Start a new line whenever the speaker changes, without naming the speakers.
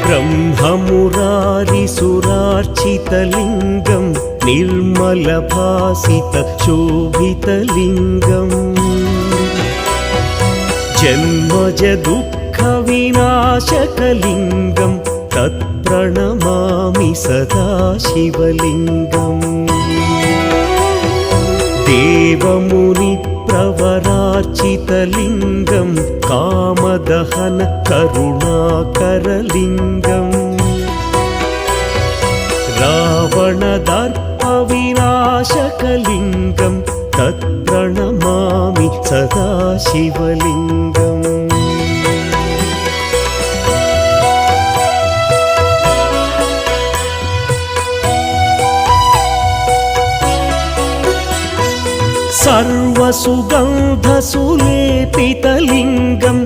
ब्रह्ममुरारिसुरार्चितलिङ्गं निर्मलभासितशोभितलिङ्गम् जन्मजदुःखविनाशकलिङ्गं तत्प्रणमामि सदा शिवलिङ्गम् देवमुनिप्रवरार्चितलिङ्गं कामदहन करुणाकरलिङ्गम् रावणदर्पविनाशकलिङ्गं तत्प्रणमामि सदा शिवलिङ्गम् सर्वसुगन्धसुलेपितलिङ्गं